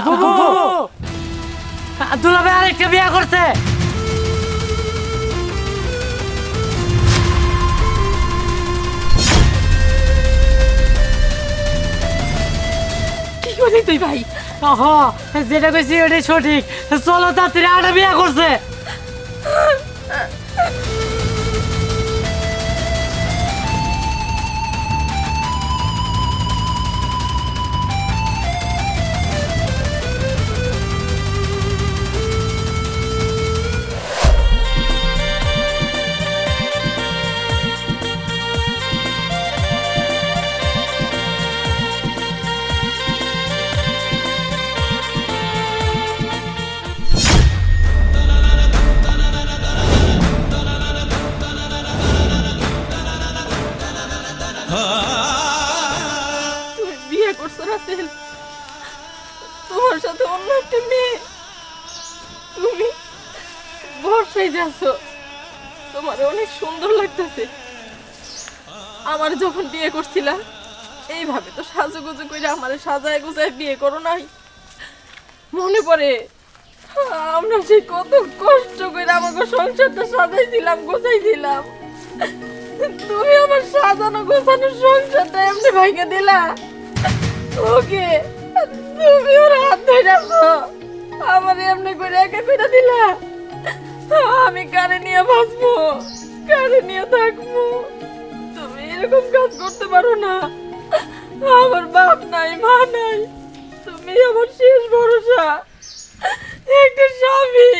বুবু দুলাভাই আরেকটা বিয়ে করছে। কি বলি তুই ভাই? যেটা কইছি ওটাই সঠিক। চলো তাড়াতাড়ি আরেকটা বিয়ে করছে। তুমি বিয়ে করছো রাসেল, তোমার সাথে অন্য একটা মেয়ে। তুমি বর্ষায় যাচ্ছ, তোমার অনেক সুন্দর লাগতেছে। আমার যখন বিয়ে করছিলা এইভাবে তো সাজুগুজু করে আমার সাজায় গুজায় বিয়ে করো নাই। মনে পড়ে আমরা সেই কত কষ্ট করে আমাকে সংসারটা সাজাইছিলাম, গোছাইছিলাম। তুমি আমার সাজানো গোছানো সংসারটা এমনি ভাইকে দিলা। ওকে তুমি ওর হাত ধরেছো, আমার এমনি করে একা করে দিলা। আমি কারে নিয়ে বাঁচবো, কারে নিয়ে থাকবো? তুমি এরকম কাজ করতে পারো না। আমার বাপ নাই, মা নাই, তুমি আমার শেষ ভরসা, একটা স্বামী,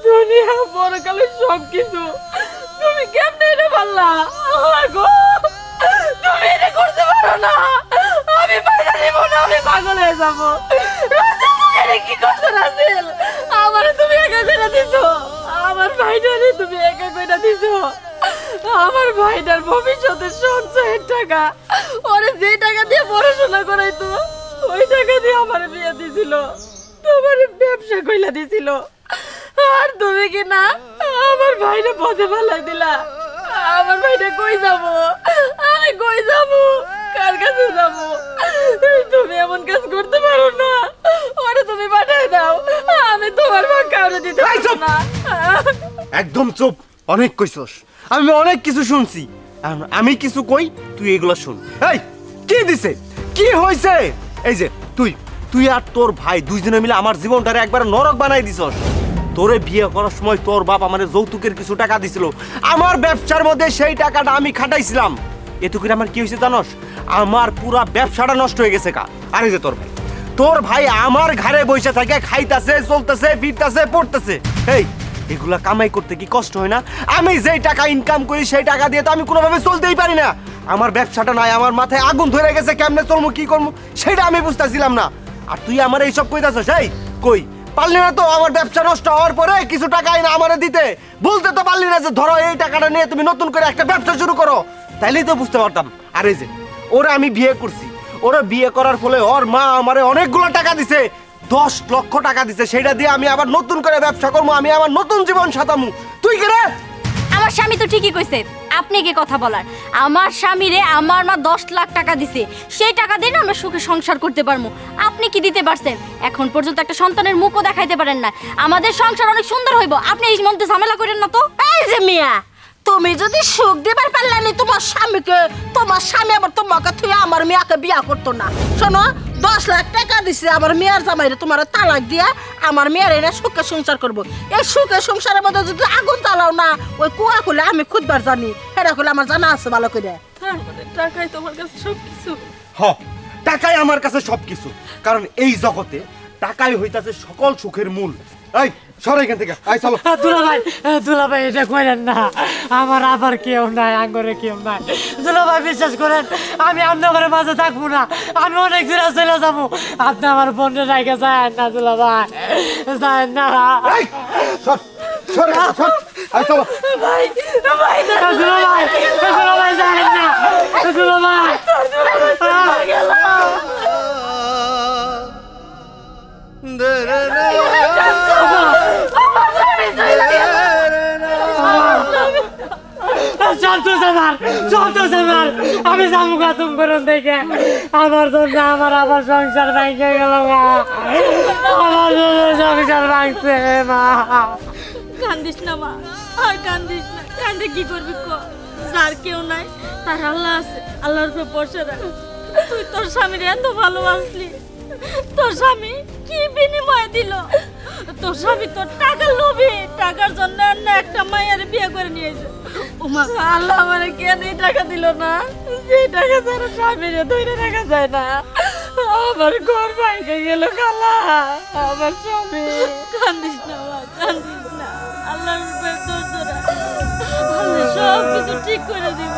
দুনিয়া বড়কালের সব কিছু। তুমি কেমনে এটা পারলা? গো তুমি এটা করতে পারো না। আমি বাইরে দেবো না, আমি পাগল হয়ে যাবো। রাসেল তুমি এটা কি করছো? রাসেল আমারে তুমি একা করে দিছো, আমার ভাইটারে তুমি একা করে দিছো। আমার ভাইটার ভবিষ্যতের সঞ্চয়ের টাকা, ওরে যে টাকা দিয়ে পড়াশোনা করাইতো ওই টাকা দিয়ে আমার বিয়ে দিছিল, তোমার ব্যবসা কইলা দিছিল। আর তুমি কি না আমার ভাইটা পথে ফেলাই দিলা। আমার ভাইটা কই যাব? আমি কই যাব? কার কাছে যাব? তুমি এমন কাজ করতে পারো না। ওরে তুমি পাঠায় দাও, আমি তোমার ভাগ কাউরে দিতে পারবো না। একদম চুপ, অনেক কইছস, আমি অনেক কিছু শুনছি। আমি কিছু কই, তুই এগুলো শুন। এই কি দিছে, কি হইছে? এই যে তুই তুই আর তোর ভাই দুইজনে মিলে আমার জীবনটারে একবার নরক বানাই দিছস। তোরে বিয়ে করার সময় তোর বাপ আমারে যৌতুকের কিছু টাকা দিছিল, আমার ব্যবসার মধ্যে সেই টাকাটা আমি খাটাইছিলাম। এতে করে আমার কি হয়েছে জানোস? আমার পুরা ব্যবসাটা নষ্ট হয়ে গেছে কা। আরে যে তোর ভাই আমার ঘরে বসে থাকে, খাইতাছে, চলতেছে, ফিরতেছে, পড়তেছে। এই এগুলা কামাই করতে কি কষ্ট হয় না? আমি যেই টাকা ইনকাম করি সেই টাকা দিয়ে তো আমি কোনোভাবে চলতেই পারি না। আমার ব্যবসাটা নাই, আমার মাথায় আগুন ধরে গেছে, কেমনে চলবো, কি করবো সেটা আমি বুঝতেছিলাম না। আর তুই আমার এইসব কইতাছস? এই কই পারলি না তো আমার ব্যবসা নষ্ট হওয়ার পরে কিছু টাকা না আমারে দিতে? বলতে তো পারলি না যে ধরো এই টাকাটা নিয়ে তুমি নতুন করে একটা ব্যবসা শুরু করো, তাইলেই তো বুঝতে পারতাম। আর এই যে ওরা আমি বিয়ে করছি, ওরা বিয়ে করার ফলে ওর মা আমারে অনেকগুলো টাকা দিছে, 10 লক্ষ টাকা দিছে। সেটা দিয়ে আমি আবার নতুন করে ব্যবসা করবো, আমি আমার নতুন জীবন সাজামু। তুই কি রে? আমার স্বামী তো ঠিকই কইছে, আপনি কি কথা বলার? আমার স্বামীরে আমার মা 10 লাখ টাকা দিছে, সেই টাকা দিয়ে না আমরা সুখে সংসার করতে পারবো। আপনি কি দিতে পারছেন? এখন পর্যন্ত একটা সন্তানের মুখও দেখাইতে পারেন না। আমাদের সংসার অনেক সুন্দর হইব, আপনি এই মধ্যে ঝামেলা করেন না তো। এই যে মিয়া, তুমি যদি সুখ দিবার পারলে না তোমার স্বামীকে, তোমার স্বামী আবার তোমাকে তুই আমার মেয়াকে বিয়া করতো না। শোনো, 10 লাখ টাকা দিছে আমার মেয়ের জামাইরে, তোমার তালাক দিয়া আমার মেয়ের এনে সুখে সংসার করবো। এই সুখে সংসারের মধ্যে যদি আগুন জ্বালাও না, ওই কুয়া খুলে আমি খুদবার জানি, সেটা খুলে আমার জানা আছে ভালো করে। তার মানে টাকাই তোমার কাছে সবকিছু? হ, টাকাই আমার কাছে সবকিছু, কারণ এই জগতে টাকাই হইতাছে সকল সুখের মূল। এই সর এখান থেকে, আই চলো। দুলাভাই এটা কইলেন না, আমার আবার কেউ নাই, আঙ্গরে কেউ নাই। দুলাভাই বিশ্বাস করেন, আমি আপনার মাঝে থাকবো না, আমি অনেক দূরে চলে যাবো। আপনি আমার বোনের রাইকে যায় না দুলাভাই, যায় না। এই সর সর সর, আই চলো। ভাই ভাই দুলাভাই দুলাভাই যায় না, দুলাভাই গেল। শান্ত মার চলতেছে মার আমি যাবো খাতুম করুন দেখে আমার জন্য আমার আবার সংসার ভাঙে গেল মা আমার জন্য সংসার ভাঙছে মা কান্দিস না মা, আর কান্দিস না। কান্দে কি করবি ক? যার কেউ নাই তার আল্লাহ আছে, আল্লাহর উপর ভরসা রাখ। তুই তোর স্বামীর এত ভালোবাসলি, তোর স্বামী কি বিনিময় দিল? তোর স্বামী তোর টাকার লোভী, টাকার জন্য না একটা মায়ের বিয়ে করে নিয়েছে। ওমা, আল্লাহ আমারে কেন এই টাকা দিল না? যে টাকা ছাড়া স্বামীরে ধরে রাখা যায় না। আমার ঘর ভাঙে গেল খালা, আমার স্বামী। কান্দিস না মা, কান্দিস না। আল্লাহর উপর ধৈর্য রাখ, আল্লাহ সব কিছু ঠিক করে দিব।